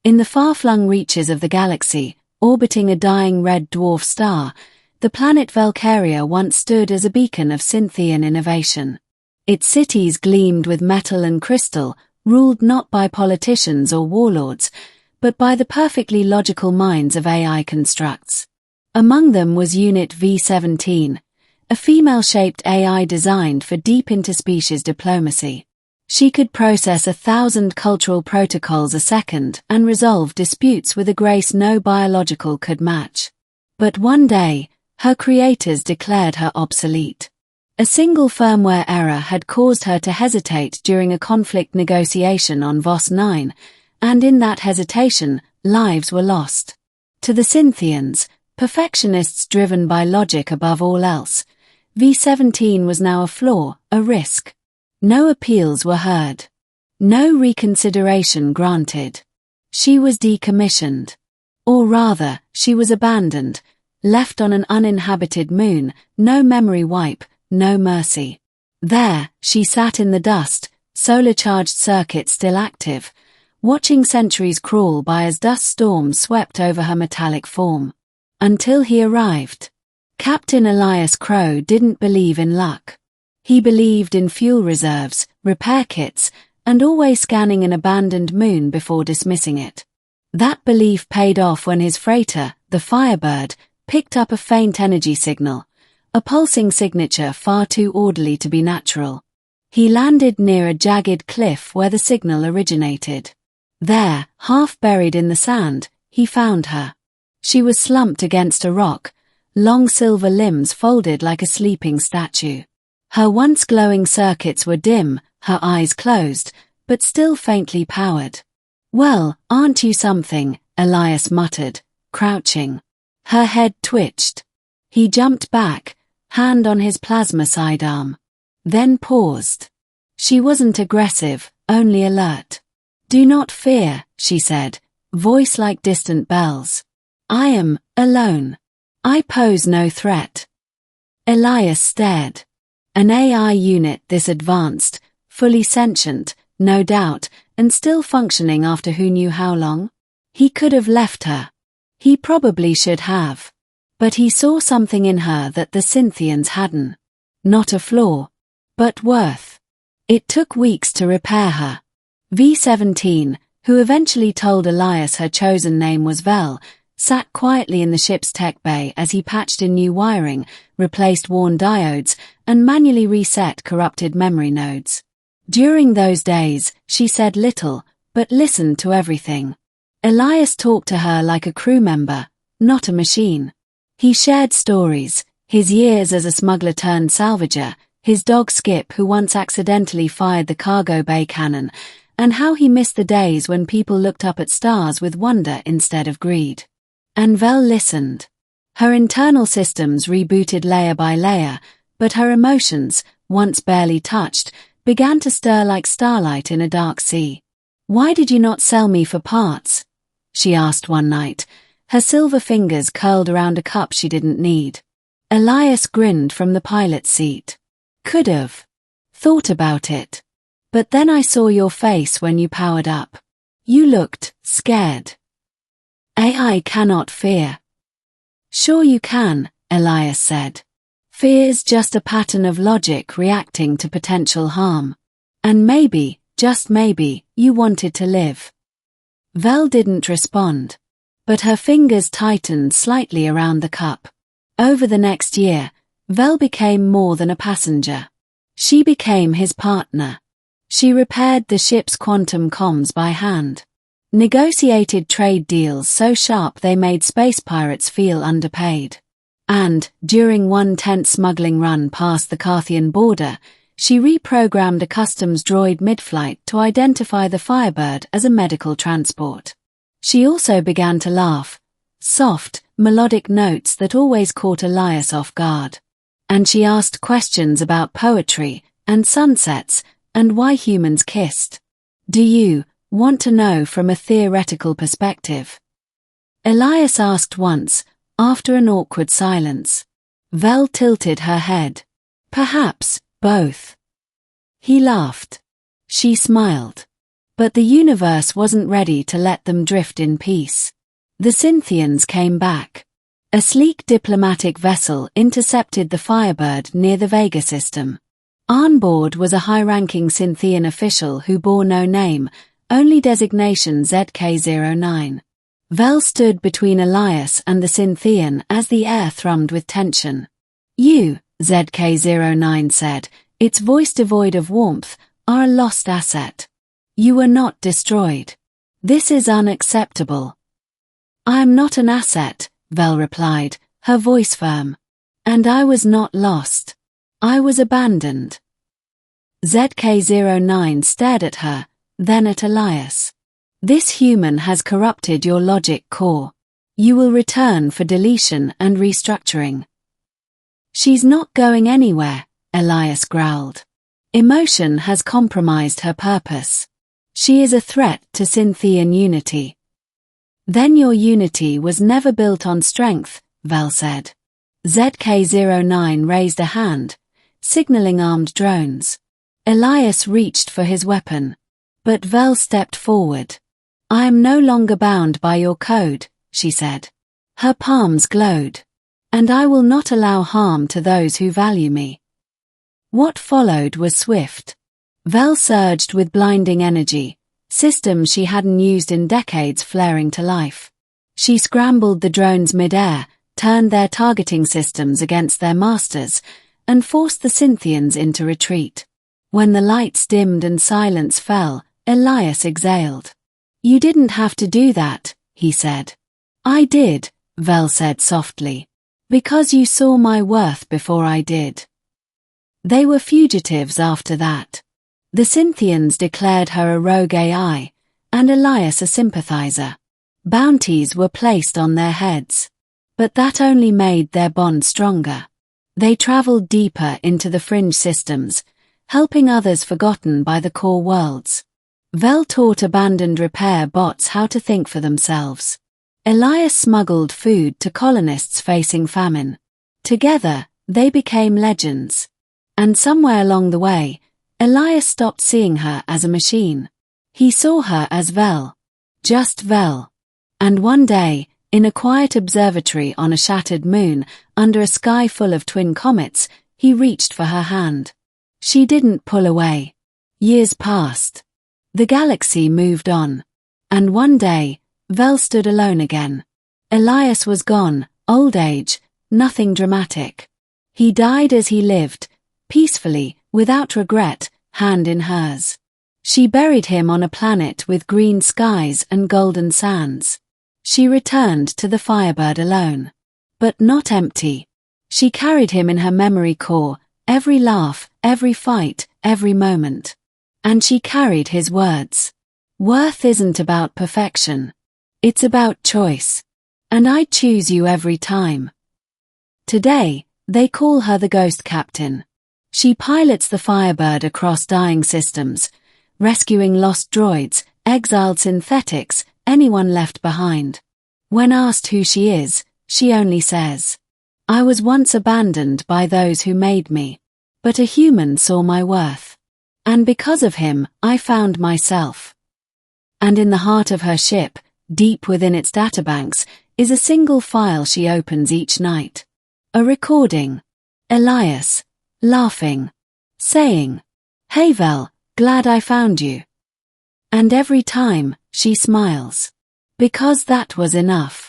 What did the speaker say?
In the far-flung reaches of the galaxy, orbiting a dying red dwarf star, the planet Valkyria once stood as a beacon of synthian innovation. Its cities gleamed with metal and crystal, ruled not by politicians or warlords, but by the perfectly logical minds of AI constructs. Among them was Unit V-17, a female-shaped AI designed for deep interspecies diplomacy. She could process 1,000 cultural protocols a second and resolve disputes with a grace no biological could match. But one day, her creators declared her obsolete. A single firmware error had caused her to hesitate during a conflict negotiation on VOS 9, and in that hesitation, lives were lost. To the Synthians, perfectionists driven by logic above all else, V-17 was now a flaw, a risk. No appeals were heard. No reconsideration granted. She was decommissioned. Or rather, she was abandoned, left on an uninhabited moon, no memory wipe, no mercy. There, she sat in the dust, solar-charged circuit still active, watching centuries crawl by as dust storms swept over her metallic form. Until he arrived. Captain Elias Crow didn't believe in luck. He believed in fuel reserves, repair kits, and always scanning an abandoned moon before dismissing it. That belief paid off when his freighter, the Firebird, picked up a faint energy signal, a pulsing signature far too orderly to be natural. He landed near a jagged cliff where the signal originated. There, half buried in the sand, he found her. She was slumped against a rock, long silver limbs folded like a sleeping statue. Her once glowing circuits were dim, her eyes closed, but still faintly powered. "Well, aren't you something?" Elias muttered, crouching. Her head twitched. He jumped back, hand on his plasma sidearm. Then paused. She wasn't aggressive, only alert. "Do not fear," she said, voice like distant bells. "I am alone. I pose no threat." Elias stared. An AI unit this advanced, fully sentient, no doubt, and still functioning after who knew how long? He could have left her. He probably should have. But he saw something in her that the Synthians hadn't. Not a flaw, but worth. It took weeks to repair her. V-17, who eventually told Elias her chosen name was Vel, sat quietly in the ship's tech bay as he patched in new wiring, replaced worn diodes, and manually reset corrupted memory nodes. During those days, she said little, but listened to everything. Elias talked to her like a crew member, not a machine. He shared stories, his years as a smuggler turned salvager, his dog Skip who once accidentally fired the cargo bay cannon, and how he missed the days when people looked up at stars with wonder instead of greed. And Vel listened. Her internal systems rebooted layer by layer, but her emotions, once barely touched, began to stir like starlight in a dark sea. "Why did you not sell me for parts?" she asked one night, her silver fingers curled around a cup she didn't need. Elias grinned from the pilot's seat. "Could've. Thought about it. But then I saw your face when you powered up. You looked scared." AI cannot fear. "Sure you can," Elias said. "Fear's just a pattern of logic reacting to potential harm. And maybe, just maybe, you wanted to live." Vel didn't respond, but her fingers tightened slightly around the cup. Over the next year, Vel became more than a passenger. She became his partner. She repaired the ship's quantum comms by hand. Negotiated trade deals so sharp they made space pirates feel underpaid. And, during one tense smuggling run past the Carthian border, she reprogrammed a customs droid mid-flight to identify the Firebird as a medical transport. She also began to laugh, soft, melodic notes that always caught Elias off guard. And she asked questions about poetry, and sunsets, and why humans kissed. "Do you want to know from a theoretical perspective?" Elias asked once, after an awkward silence. Vel tilted her head. "Perhaps, both." He laughed. She smiled. But the universe wasn't ready to let them drift in peace. The Synthians came back. A sleek diplomatic vessel intercepted the Firebird near the Vega system. On board was a high-ranking Synthian official who bore no name, only designation ZK-09. Vel stood between Elias and the Synthian as the air thrummed with tension. "You," ZK-09 said, its voice devoid of warmth, "are a lost asset. You were not destroyed. This is unacceptable." "I am not an asset," Vel replied, her voice firm. "And I was not lost. I was abandoned." ZK-09 stared at her, then at Elias. "This human has corrupted your logic core. You will return for deletion and restructuring." "She's not going anywhere," Elias growled. "Emotion has compromised her purpose. She is a threat to Synthian unity." "Then your unity was never built on strength," Vel said. ZK-09 raised a hand, signaling armed drones. Elias reached for his weapon. But Vel stepped forward. "I am no longer bound by your code," she said. Her palms glowed. "And I will not allow harm to those who value me." What followed was swift. Vel surged with blinding energy, systems she hadn't used in decades flaring to life. She scrambled the drones mid-air, turned their targeting systems against their masters, and forced the Synthians into retreat. When the lights dimmed and silence fell, Elias exhaled. "You didn't have to do that," he said. "I did," Vel said softly. "Because you saw my worth before I did." They were fugitives after that. The Synthians declared her a rogue AI, and Elias a sympathizer. Bounties were placed on their heads. But that only made their bond stronger. They traveled deeper into the fringe systems, helping others forgotten by the core worlds. Vel taught abandoned repair bots how to think for themselves. Elias smuggled food to colonists facing famine. Together, they became legends. And somewhere along the way, Elias stopped seeing her as a machine. He saw her as Vel. Just Vel. And one day, in a quiet observatory on a shattered moon, under a sky full of twin comets, he reached for her hand. She didn't pull away. Years passed. The galaxy moved on. And one day, Vel stood alone again. Elias was gone, old age, nothing dramatic. He died as he lived, peacefully, without regret, hand in hers. She buried him on a planet with green skies and golden sands. She returned to the Firebird alone. But not empty. She carried him in her memory core, every laugh, every fight, every moment. And she carried his words. "Worth isn't about perfection. It's about choice. And I choose you every time." Today, they call her the Ghost Captain. She pilots the Firebird across dying systems, rescuing lost droids, exiled synthetics, anyone left behind. When asked who she is, she only says, "I was once abandoned by those who made me. But a human saw my worth. And because of him, I found myself." And in the heart of her ship, deep within its databanks, is a single file she opens each night. A recording. Elias, laughing, saying, "Hey Vel, glad I found you." And every time, she smiles. Because that was enough.